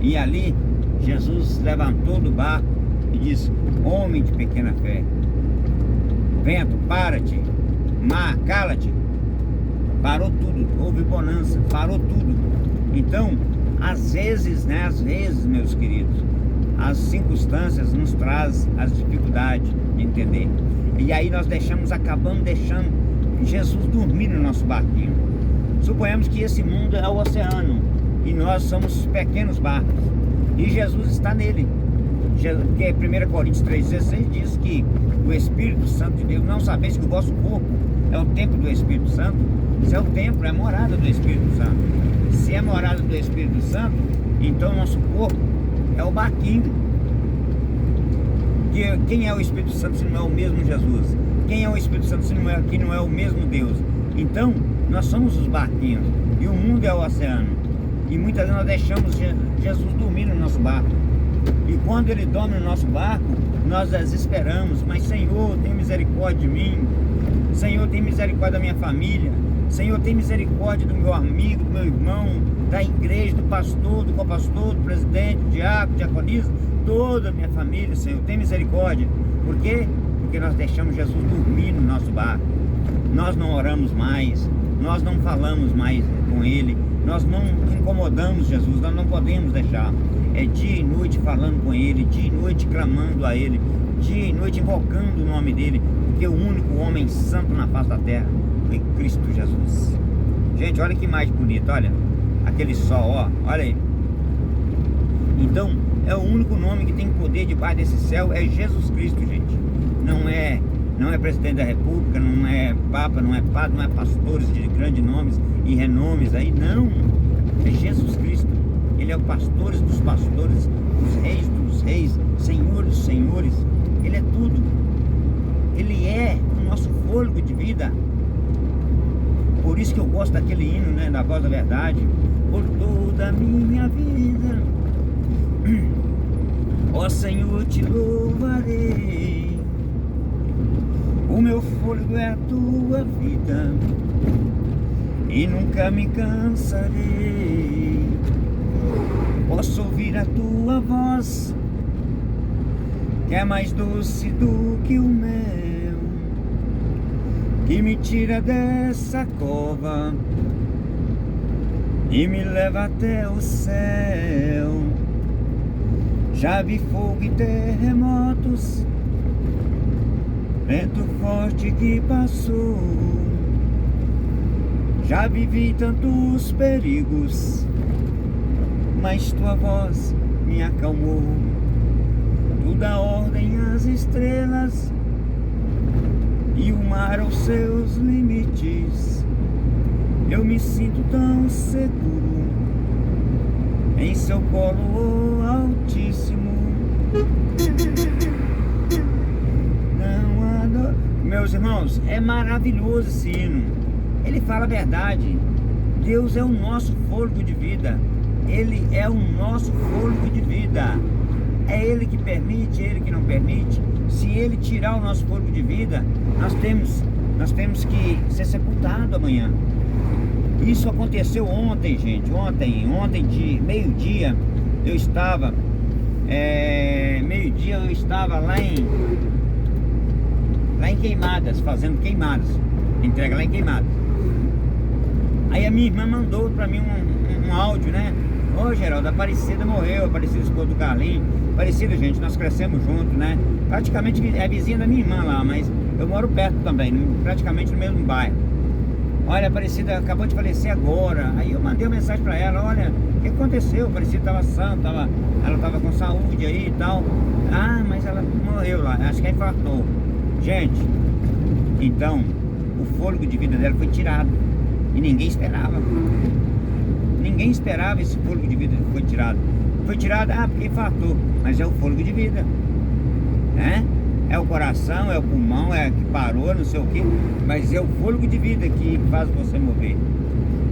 E ali Jesus levantou do barco e disse: homem de pequena fé, vento, para-te, mar, cala-te. Parou tudo, houve bonança, parou tudo. Então, às vezes, meus queridos, as circunstâncias nos trazem as dificuldades de entender. E aí nós acabamos deixando Jesus dormir no nosso barquinho. Suponhamos que esse mundo é o oceano e nós somos pequenos barcos e Jesus está nele. Porque 1 Coríntios 3,16 diz que o Espírito Santo de Deus, não sabeis que o vosso corpo é o templo do Espírito Santo? Se é o templo, é a morada do Espírito Santo. Se é a morada do Espírito Santo, então nosso corpo é o barquinho. Quem é o Espírito Santo se não é o mesmo Jesus? Quem é o Espírito Santo se não é o mesmo Deus? Então nós somos os barquinhos e o mundo é o oceano. E muitas vezes nós deixamos Jesus dormir no nosso barco. E quando ele dorme no nosso barco, nós desesperamos: mas Senhor, tem misericórdia de mim. Senhor, tem misericórdia da minha família. Senhor, tem misericórdia do meu amigo, do meu irmão, da igreja, do pastor, do copastor, do presidente, do diácono, diaconisa, toda a minha família. Senhor, tem misericórdia. Por quê? Porque nós deixamos Jesus dormir no nosso barco. Nós não oramos mais, nós não falamos mais com ele, nós não incomodamos Jesus, nós não podemos deixar. É dia e noite falando com ele, dia e noite clamando a ele, dia e noite invocando o nome dele, porque o único homem santo na face da terra foi Cristo Jesus. Gente, olha que imagem bonita, olha aquele sol, ó, olha aí. Então é o único nome que tem poder debaixo desse céu, é Jesus Cristo, gente. Não é presidente da república, não é papa, não é padre, não é pastores de grandes nomes e renomes aí, não. É Jesus Cristo. Ele é o pastor dos pastores, os reis dos reis, Senhor dos senhores. Ele é tudo. Ele é o nosso fôlego de vida. Por isso que eu gosto daquele hino, né, da Voz da Verdade. Por toda a minha vida, ó Senhor, te louvarei. O meu fôlego é a tua vida e nunca me cansarei. Posso ouvir a tua voz, que é mais doce do que o mel, que me tira dessa cova e me leva até o céu. Já vi fogo e terremotos, vento forte que passou. Já vivi tantos perigos, mas tua voz me acalmou. Tu dá ordem às estrelas e o mar aos seus limites. antes. Eu me sinto tão seguro em seu colo, oh Altíssimo. Não ando... Meus irmãos, é maravilhoso esse hino. Ele fala a verdade. Deus é o nosso fôlego de vida. Ele é o nosso fôlego de vida. É Ele que permite, é Ele que não permite. Se Ele tirar o nosso fôlego de vida, nós temos que ser sepultados amanhã. Isso aconteceu ontem, gente. Ontem de meio-dia eu estava lá em Queimadas, fazendo queimadas, entrega lá em Queimadas. Aí a minha irmã mandou pra mim um áudio, né? Ô Geraldo, a Aparecida morreu, a Aparecida esposa do Carlinhos. Aparecida, gente, nós crescemos juntos, né? Praticamente é vizinha da minha irmã lá, mas eu moro perto também, praticamente no mesmo bairro. Olha, a Aparecida acabou de falecer agora. Aí eu mandei uma mensagem pra ela, olha, o que aconteceu? A Aparecida estava sã, ela estava com saúde aí e tal. Ah, mas ela morreu lá, acho que infartou. Gente, então, o fôlego de vida dela foi tirado. E ninguém esperava. Ninguém esperava esse fôlego de vida que foi tirado. Foi tirado, porque infartou. Mas é o fôlego de vida, né? É o coração, é o pulmão, é que parou, não sei o que. Mas é o fôlego de vida que faz você mover.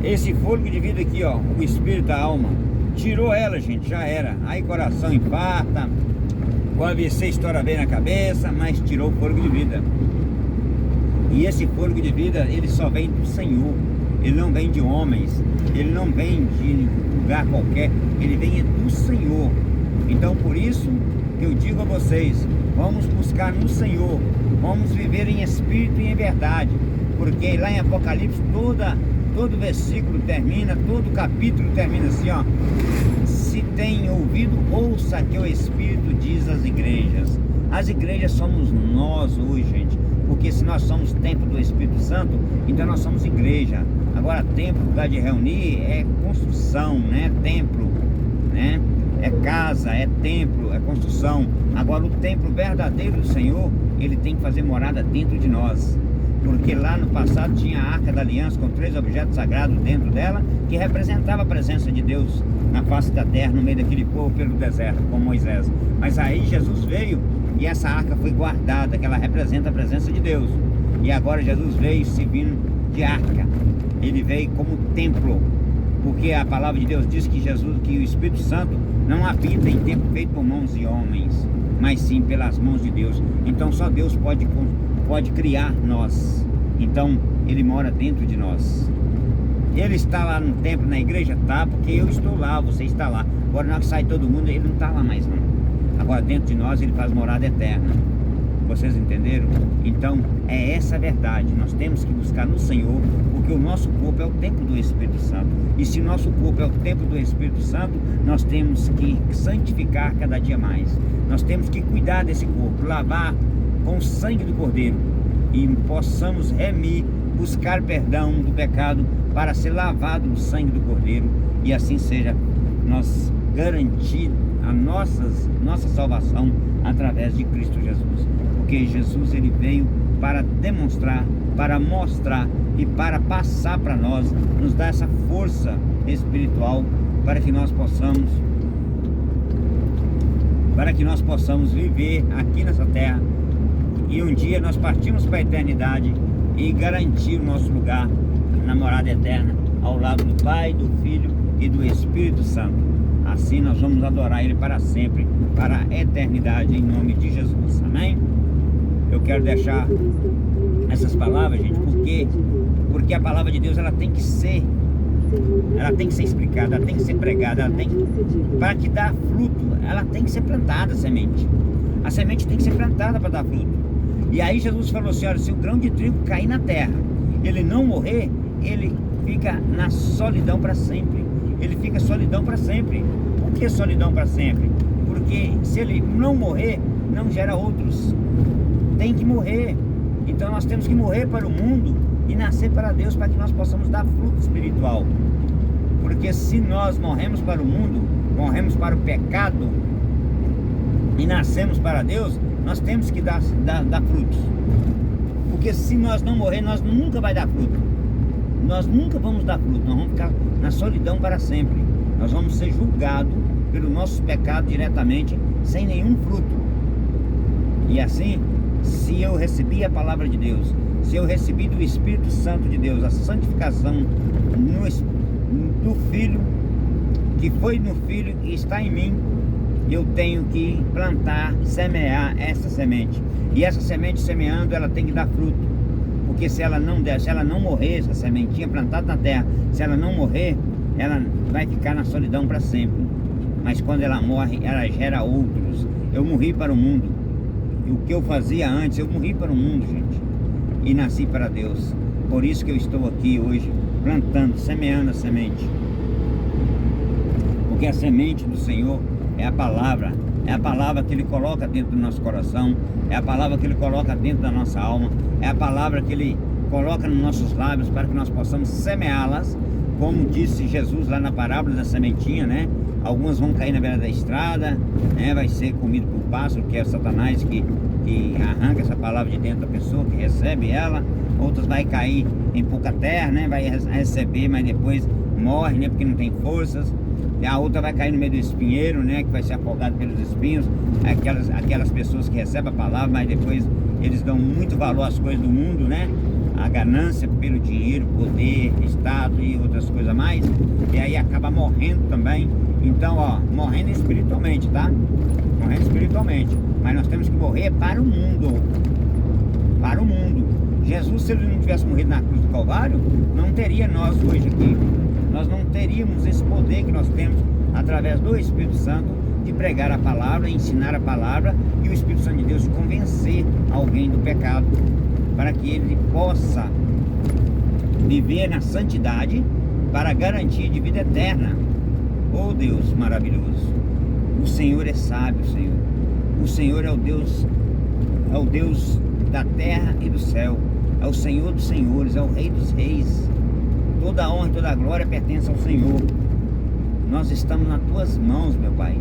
Esse fôlego de vida aqui, ó, o espírito, a alma, tirou ela, gente, já era. Aí coração infarta, o AVC estoura bem na cabeça, mas tirou o fôlego de vida. E esse fôlego de vida, ele só vem do Senhor. Ele não vem de homens, ele não vem de lugar qualquer, ele vem do Senhor. Então por isso que eu digo a vocês, vamos buscar no Senhor, vamos viver em espírito e em verdade, porque lá em Apocalipse todo versículo termina, todo capítulo termina assim, ó: se tem ouvido, ouça que o Espírito diz às igrejas. As igrejas somos nós hoje, gente, porque se nós somos templo do Espírito Santo, então nós somos igreja. Agora templo, lugar de reunir, é construção, né? Templo, né? É casa, é templo, é construção. Agora o templo verdadeiro do Senhor, ele tem que fazer morada dentro de nós. Porque lá no passado tinha a Arca da Aliança com 3 objetos sagrados dentro dela, que representava a presença de Deus na face da terra, no meio daquele povo pelo deserto, com Moisés. Mas aí Jesus veio e essa arca foi guardada, que ela representa a presença de Deus. E agora Jesus veio servindo de arca. Ele veio como templo, porque a palavra de Deus diz que que o Espírito Santo não habita em templo feito por mãos de homens, mas sim pelas mãos de Deus. Então só Deus pode criar nós. Então Ele mora dentro de nós. Ele está lá no templo, na igreja? Tá, porque eu estou lá, você está lá. Agora na hora que sai todo mundo, Ele não está lá mais não. Agora dentro de nós Ele faz morada eterna. Vocês entenderam? Então é essa a verdade. Nós temos que buscar no Senhor, porque o nosso corpo é o templo do Espírito Santo. E se nosso corpo é o templo do Espírito Santo, nós temos que santificar cada dia mais. Nós temos que cuidar desse corpo, lavar com o sangue do Cordeiro, e possamos remir, buscar perdão do pecado para ser lavado no sangue do Cordeiro, e assim seja nós garantir a nossa salvação através de Cristo Jesus. Porque Jesus, ele veio para demonstrar, para mostrar e para passar para nós, nos dar essa força espiritual para que nós possamos viver aqui nessa terra, e um dia nós partimos para a eternidade e garantir o nosso lugar na morada eterna, ao lado do Pai, do Filho e do Espírito Santo. Assim nós vamos adorar Ele para sempre, para a eternidade, em nome de Jesus. Amém? Eu quero deixar essas palavras, gente, porque a palavra de Deus, ela tem que ser explicada, ela tem que ser pregada, para que dar fruto, ela tem que ser plantada, a semente tem que ser plantada para dar fruto. E aí Jesus falou assim, olha, se o grão de trigo cair na terra, ele não morrer, ele fica na solidão para sempre. Ele fica solidão para sempre. Por que solidão para sempre? Porque se ele não morrer, não gera outros. Tem que morrer. Então nós temos que morrer para o mundo e nascer para Deus, para que nós possamos dar fruto espiritual. Porque se nós morremos para o mundo, morremos para o pecado e nascemos para Deus, nós temos que dar frutos. Porque se nós não morrer, nós nunca vai dar fruto. Nós nunca vamos dar fruto. Nós vamos ficar na solidão para sempre. Nós vamos ser julgados pelos nossos pecados diretamente, sem nenhum fruto. E assim, se eu recebi a palavra de Deus, se eu recebi do Espírito Santo de Deus a santificação do Filho, que foi no Filho e está em mim, eu tenho que plantar, semear essa semente. E essa semente semeando, ela tem que dar fruto. Porque se ela não der, se ela não morrer, essa sementinha plantada na terra, se ela não morrer, ela vai ficar na solidão para sempre. Mas quando ela morre, ela gera outros. Eu morri para o mundo. E o que eu fazia antes, eu morri para o mundo, gente. E nasci para Deus. Por isso que eu estou aqui hoje, plantando, semeando a semente. Porque a semente do Senhor é a palavra que Ele coloca dentro do nosso coração, é a palavra que Ele coloca dentro da nossa alma, é a palavra que Ele coloca nos nossos lábios para que nós possamos semeá-las, como disse Jesus lá na parábola da sementinha, né? Algumas vão cair na beira da estrada, né? Vai ser comido por pássaro, que é Satanás que arranca essa palavra de dentro da pessoa, que recebe ela. Outras vai cair em pouca terra, né? Vai receber, mas depois morre, né? Porque não tem forças. E a outra vai cair no meio do espinheiro, né? Que vai ser afogado pelos espinhos. Aquelas pessoas que recebem a palavra, mas depois eles dão muito valor às coisas do mundo, né? A ganância pelo dinheiro, poder, estado e outras coisas mais. E aí acaba morrendo também. Então, ó, morrendo espiritualmente, tá? Morrendo espiritualmente. Mas nós temos que morrer para o mundo. Para o mundo. Jesus, se ele não tivesse morrido na cruz do Calvário, não teria nós hoje aqui. Nós não teríamos esse poder que nós temos através do Espírito Santo de pregar a palavra, ensinar a palavra e o Espírito Santo de Deus convencer alguém do pecado para que ele possa viver na santidade para garantia de vida eterna. Oh Deus maravilhoso! O Senhor é sábio, Senhor. O Senhor é o Deus da terra e do céu. É o Senhor dos senhores, é o Rei dos reis. Toda a honra e toda a glória pertence ao Senhor. Nós estamos nas tuas mãos, meu Pai.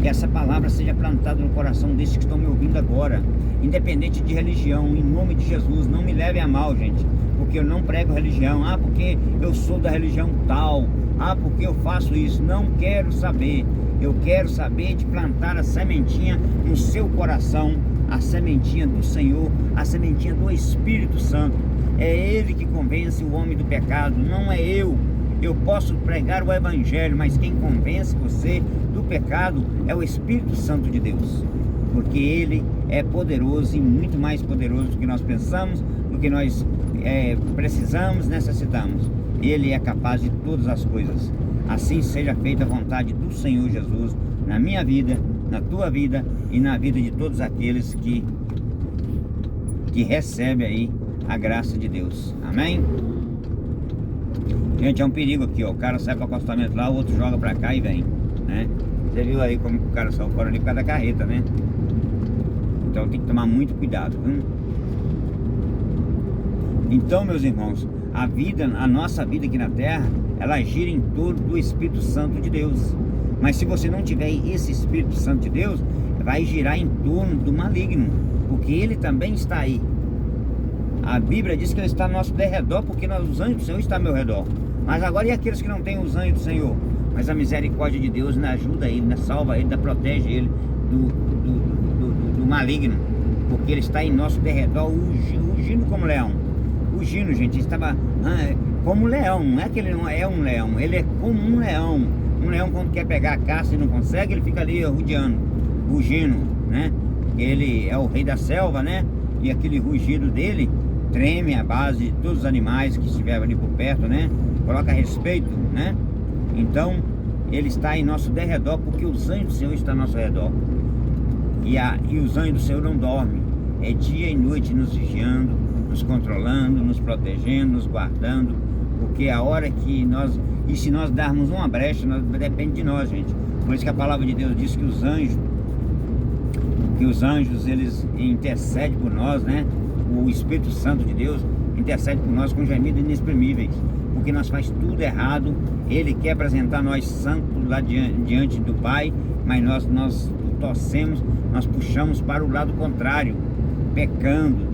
Que essa palavra seja plantada no coração desses que estão me ouvindo agora, independente de religião, em nome de Jesus. Não me levem a mal, gente, porque eu não prego religião. Ah, porque eu sou da religião tal. Ah, porque eu faço isso. Não quero saber. Eu quero saber de plantar a sementinha no seu coração, a sementinha do Senhor, a sementinha do Espírito Santo. É Ele que convence o homem do pecado, não é eu. Eu posso pregar o Evangelho, mas quem convence você do pecado é o Espírito Santo de Deus. Porque Ele é poderoso e muito mais poderoso do que nós pensamos, do que nós precisamos, necessitamos. Ele é capaz de todas as coisas. Assim seja feita a vontade do Senhor Jesus na minha vida, na tua vida e na vida de todos aqueles que recebem aí a graça de Deus. Amém? Gente, é um perigo aqui, ó. O cara sai para o acostamento lá, o outro joga para cá e vem, né? Você viu aí como o cara saiu fora ali por causa da carreta, né? Então tem que tomar muito cuidado, viu? Então, meus irmãos, a nossa vida aqui na terra, ela gira em torno do Espírito Santo de Deus. Mas se você não tiver esse Espírito Santo de Deus, vai girar em torno do maligno, porque ele também está aí. A Bíblia diz que ele está ao nosso derredor, porque os anjos do Senhor estão ao meu redor. Mas agora e aqueles que não têm os anjos do Senhor? Mas a misericórdia de Deus ajuda ele, salva ele, protege ele do maligno, porque ele está em nosso derredor, rugindo como leão. Rugindo, gente, ele estava como leão. Não é que ele não é um leão, ele é como um leão. Um leão, quando quer pegar a caça e não consegue, ele fica ali rugindo, né? Ele é o rei da selva, né? E aquele rugido dele treme a base de todos os animais que estiverem ali por perto, né? Coloca respeito, né? Então, ele está em nosso derredor, porque os anjos do Senhor estão ao nosso redor. E os anjos do Senhor não dormem. É dia e noite nos vigiando, nos controlando, nos protegendo, nos guardando. Porque a hora que nós... E se nós darmos uma brecha, depende de nós, gente. Por isso que a palavra de Deus diz que os anjos, eles intercedem por nós, né? O Espírito Santo de Deus intercede por nós com gemidos inexprimíveis, porque nós faz tudo errado. Ele quer apresentar nós santos lá diante do Pai, mas nós torcemos, nós puxamos para o lado contrário, pecando,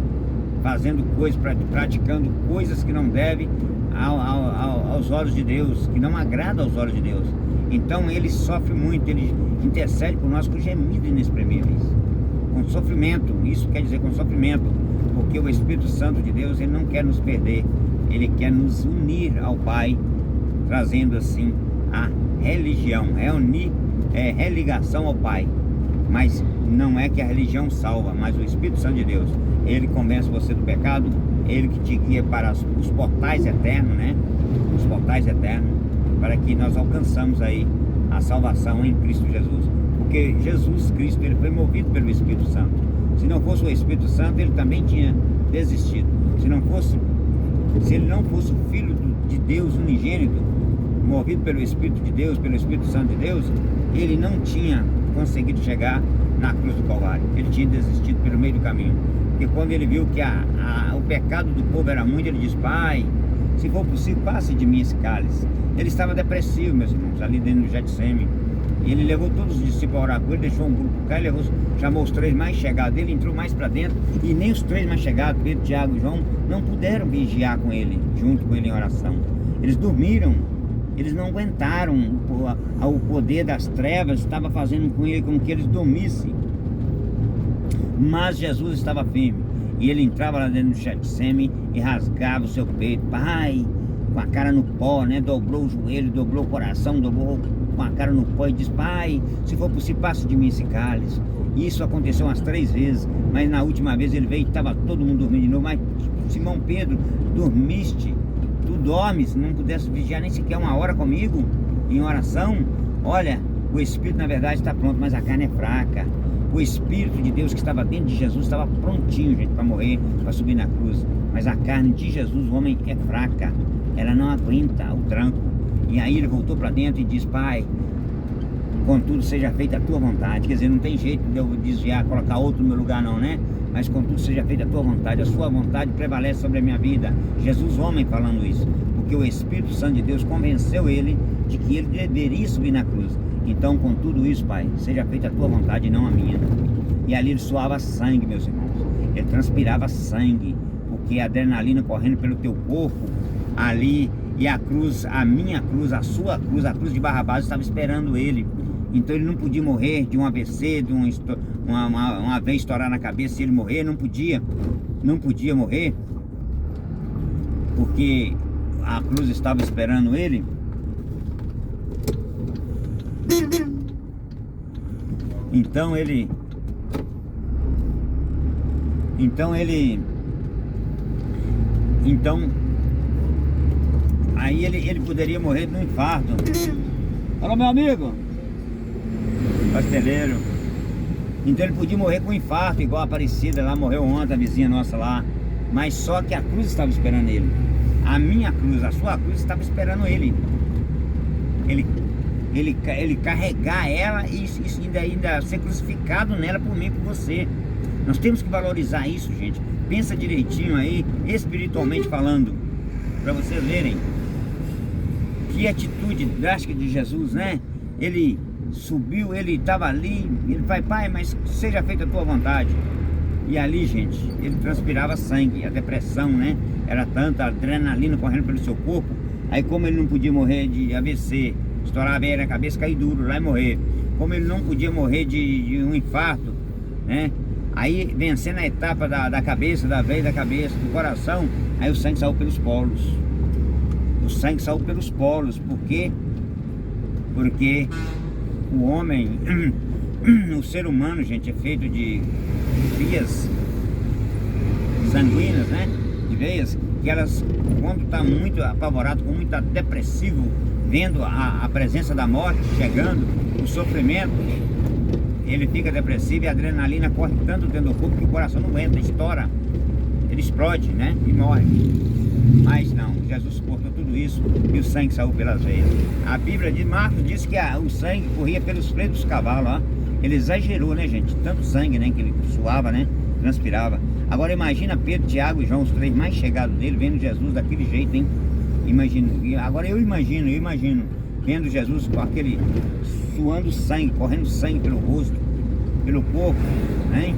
fazendo coisas, praticando coisas que não devem aos olhos de Deus, que não agrada aos olhos de Deus. Então ele sofre muito, ele intercede por nós com gemidos inexprimíveis, com sofrimento. Isso quer dizer com sofrimento, porque o Espírito Santo de Deus, ele não quer nos perder, ele quer nos unir ao Pai, trazendo assim a religião, religação ao Pai. Mas não é que a religião salva, mas o Espírito Santo de Deus, ele convence você do pecado, ele que te guia para os portais eternos, né? Os portais eternos, para que nós alcançamos aí a salvação em Cristo Jesus. Porque Jesus Cristo, ele foi movido pelo Espírito Santo. Se não fosse o Espírito Santo, ele também tinha desistido. Se ele não fosse o Filho de Deus unigênito, movido pelo Espírito de Deus, pelo Espírito Santo de Deus, ele não tinha conseguido chegar na cruz do Calvário. Ele tinha desistido pelo meio do caminho. Porque quando ele viu que o pecado do povo era muito, ele disse: Pai, se for possível, passe de mim esse cálice. Ele estava depressivo, meus irmãos, ali dentro do Getsemane. Ele levou todos os discípulos a orar com ele, deixou um grupo cá, chamou os 3 mais chegados dele, entrou mais para dentro, e nem os 3 mais chegados, Pedro, Tiago e João, não puderam vigiar com ele, junto com ele em oração. Eles dormiram, eles não aguentaram, o poder das trevas estava fazendo com ele como que eles dormissem. Mas Jesus estava firme, e ele entrava lá dentro do Getsemane e rasgava o seu peito. Pai, com a cara no pó, né? Dobrou o joelho, dobrou o coração, dobrou com a cara no pó e disse: Pai, se for possível, passe de mim esse cálice. Isso aconteceu umas 3 vezes, mas na última vez ele veio e estava todo mundo dormindo de novo. Mas Simão Pedro, dormiste? Tu dormes, não pudesse vigiar nem sequer 1 hora comigo em oração? Olha, o Espírito na verdade está pronto, mas a carne é fraca. O Espírito de Deus que estava dentro de Jesus estava prontinho, gente, para morrer, para subir na cruz. Mas a carne de Jesus, o homem, é fraca, ela não aguenta o tranco. E aí ele voltou para dentro e disse: Pai, contudo seja feita a tua vontade. Quer dizer, não tem jeito de eu desviar, colocar outro no meu lugar não, né? Mas contudo seja feita a tua vontade, a sua vontade prevalece sobre a minha vida. Jesus, homem, falando isso, porque o Espírito Santo de Deus convenceu ele de que ele deveria subir na cruz. Então, com tudo isso, Pai, seja feita a tua vontade e não a minha. E ali ele suava sangue, meus irmãos, ele transpirava sangue, porque a adrenalina correndo pelo teu corpo ali, e a cruz, a minha cruz, a sua cruz, a cruz de Barrabás estava esperando ele. Então ele não podia morrer de um AVC, de uma veia estourar na cabeça. Se ele morrer, não podia morrer, porque a cruz estava esperando ele. Aí ele poderia morrer de um infarto. Alô, meu amigo pasteleiro. Então ele podia morrer com um infarto, igual a Aparecida lá morreu ontem, a vizinha nossa lá. Mas só que a cruz estava esperando ele. A minha cruz, a sua cruz estava esperando ele. Ele carregar ela e ainda ser crucificado nela por mim e por você. Nós temos que valorizar isso, gente. Pensa direitinho aí, espiritualmente falando, para vocês verem que atitude drástica de Jesus, né? Ele subiu, ele estava ali, ele vai: Pai, mas seja feita a tua vontade. E ali, gente, ele transpirava sangue, a depressão, né? Era tanta adrenalina correndo pelo seu corpo. Aí, como ele não podia morrer de AVC, estourar a veia na cabeça, cair duro lá e morrer, como ele não podia morrer de um infarto, né? Aí, vencendo a etapa da cabeça, da veia da cabeça, do coração, aí o sangue saiu pelos polos. O sangue saiu pelos polos. Por quê? Porque o homem, o ser humano, gente, é feito de vias sanguíneas, né? De veias que elas, quando está muito apavorado, quando está depressivo, vendo a presença da morte chegando, o sofrimento, ele fica depressivo e a adrenalina corre tanto dentro do corpo que o coração não aguenta, estoura, ele explode, né? E morre. Mas não, Jesus suportou tudo isso e o sangue saiu pelas veias. A Bíblia de Marcos diz que o sangue corria pelos freios dos cavalos, ó. Ele exagerou, né, gente? Tanto sangue, né, que ele suava, né? Transpirava. Agora imagina Pedro, Tiago e João, os 3 mais chegados dele, vendo Jesus daquele jeito, hein? Imagina. Agora eu imagino vendo Jesus com aquele suando sangue, correndo sangue pelo rosto, pelo corpo, né?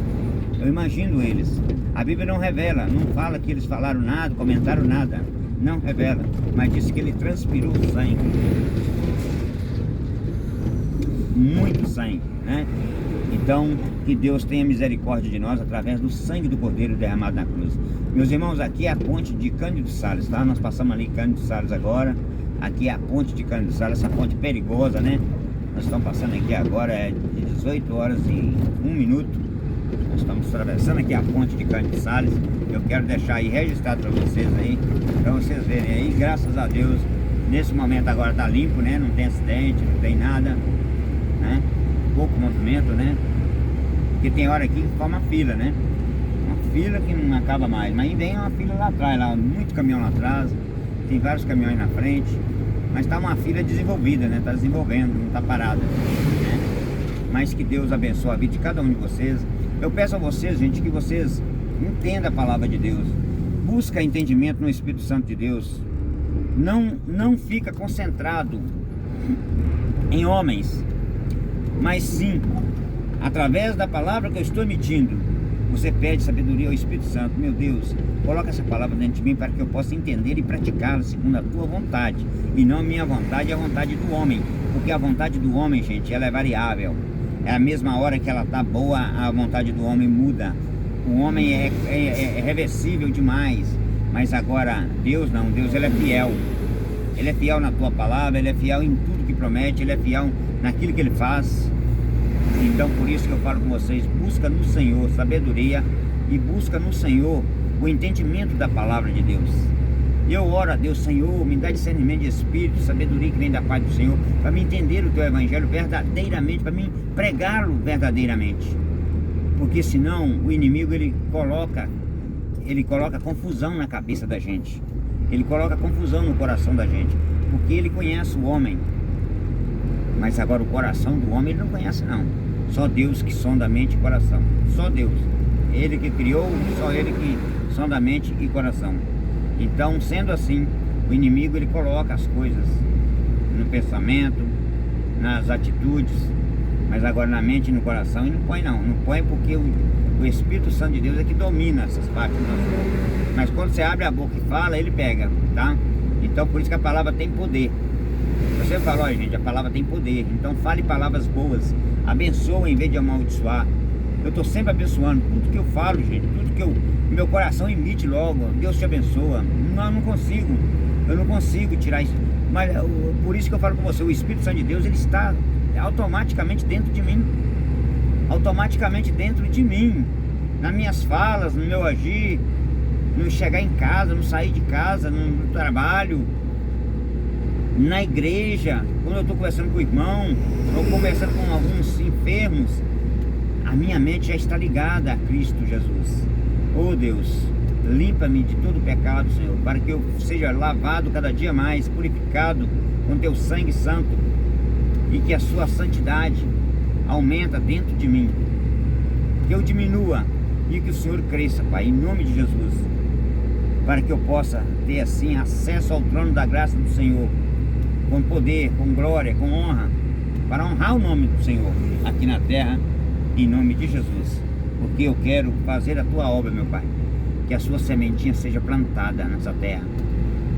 Eu imagino eles. A Bíblia não revela, não fala que eles falaram nada, comentaram nada. Não revela, mas diz que ele transpirou sangue. Muito sangue, né? Então, que Deus tenha misericórdia de nós através do sangue do Cordeiro derramado na cruz. Meus irmãos, aqui é a ponte de Cândido Sales, tá? Nós passamos ali Cândido Sales agora. Aqui é a ponte de Cândido Sales, essa ponte perigosa, né? Nós estamos passando aqui agora, é de 18 horas e 1 minuto. Nós estamos atravessando aqui a ponte de Cândido Sales. Eu quero deixar aí registrado para vocês aí, para vocês verem aí. Graças a Deus, nesse momento agora tá limpo, né? Não tem acidente, não tem nada, né? Pouco movimento, né? Porque tem hora aqui que forma fila, né? Uma fila que não acaba mais. Mas vem uma fila lá atrás, lá, muito caminhão lá atrás. Tem vários caminhões na frente. Mas tá uma fila desenvolvida, né? Tá desenvolvendo, não tá parada, né? Mas que Deus abençoe a vida de cada um de vocês. Eu peço a vocês, gente, que vocês entendam a palavra de Deus. Busca entendimento no Espírito Santo de Deus. Não fica concentrado em homens, mas sim, através da palavra que eu estou emitindo, você pede sabedoria ao Espírito Santo. Meu Deus, coloca essa palavra dentro de mim para que eu possa entender e praticá-la segundo a tua vontade, e não a minha vontade, é a vontade do homem. Porque a vontade do homem, gente, ela é variável. É a mesma hora que ela está boa, a vontade do homem muda. O homem é reversível demais. Mas agora, Deus não. Deus, ele é fiel. Ele é fiel na tua palavra, ele é fiel em tudo que promete, ele é fiel naquilo que ele faz. Então, por isso que eu falo com vocês, busca no Senhor sabedoria e busca no Senhor o entendimento da palavra de Deus. Eu oro a Deus, Senhor, me dá discernimento de espírito, sabedoria que vem da paz do Senhor, para me entender o teu evangelho verdadeiramente, para mim pregá-lo verdadeiramente. Porque senão o inimigo ele coloca confusão na cabeça da gente. Ele coloca confusão no coração da gente, porque ele conhece o homem. Mas agora o coração do homem ele não conhece não. Só Deus que sonda a mente e coração. Só Deus. Ele que criou, só ele que sonda a mente e coração. Então, sendo assim, o inimigo ele coloca as coisas no pensamento, nas atitudes, mas agora na mente e no coração, e não põe não. Não põe porque o Espírito Santo de Deus é que domina essas partes do nosso corpo. Mas quando você abre a boca e fala, ele pega, tá? Então, por isso que a palavra tem poder. Você falou, olha, gente, a palavra tem poder. Então, fale palavras boas. Abençoa em vez de amaldiçoar. Eu estou sempre abençoando. Tudo que eu falo, gente, tudo que meu coração emite logo. Deus te abençoa. Não, eu não consigo tirar isso. Mas por isso que eu falo com você, o Espírito Santo de Deus, ele está automaticamente dentro de mim. Automaticamente dentro de mim. Nas minhas falas, no meu agir, no chegar em casa, no sair de casa, no trabalho, na igreja, quando eu estou conversando com o irmão, ou conversando com alguns enfermos, a minha mente já está ligada a Cristo Jesus. Oh Deus, limpa-me de todo pecado, Senhor, para que eu seja lavado cada dia mais, purificado com teu sangue santo, e que a sua santidade aumenta dentro de mim, que eu diminua e que o Senhor cresça, Pai, em nome de Jesus, para que eu possa ter assim acesso ao trono da graça do Senhor, com poder, com glória, com honra, para honrar o nome do Senhor aqui na terra, em nome de Jesus. Porque eu quero fazer a tua obra, meu Pai, que a sua sementinha seja plantada nessa terra,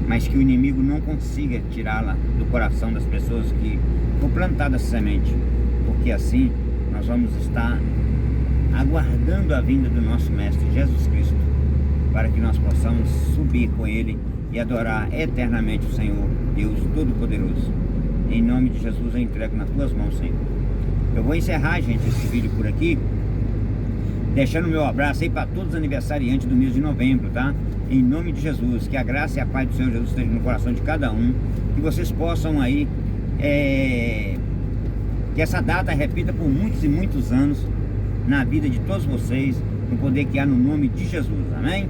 mas que o inimigo não consiga tirá-la do coração das pessoas que for plantada essa semente, porque assim nós vamos estar aguardando a vinda do nosso Mestre Jesus Cristo, para que nós possamos subir com Ele e adorar eternamente o Senhor, Deus Todo-Poderoso. Em nome de Jesus eu entrego nas tuas mãos, Senhor. Eu vou encerrar, gente, esse vídeo por aqui, deixando meu abraço aí para todos os aniversariantes do mês de novembro, tá? Em nome de Jesus, que a graça e a paz do Senhor Jesus esteja no coração de cada um, que vocês possam aí, que essa data repita por muitos e muitos anos na vida de todos vocês, no poder que há no nome de Jesus, amém?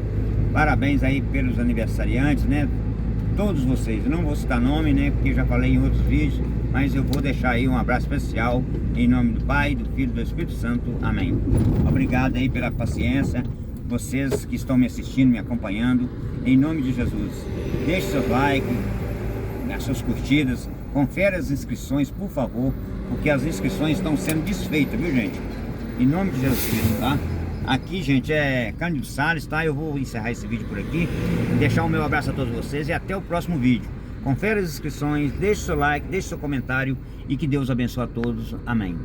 Parabéns aí pelos aniversariantes, né? Todos vocês, eu não vou citar nome, né? Porque eu já falei em outros vídeos, mas eu vou deixar aí um abraço especial em nome do Pai, do Filho e do Espírito Santo, amém. Obrigado aí pela paciência, vocês que estão me assistindo, me acompanhando, em nome de Jesus. Deixe seus likes, as suas curtidas, confere as inscrições, por favor, porque as inscrições estão sendo desfeitas, viu, gente? Em nome de Jesus Cristo, tá? Aqui, gente, é Cândido Salles, tá? Eu vou encerrar esse vídeo por aqui, deixar o meu abraço a todos vocês e até o próximo vídeo. Confere as inscrições, deixe seu like, deixe seu comentário e que Deus abençoe a todos. Amém.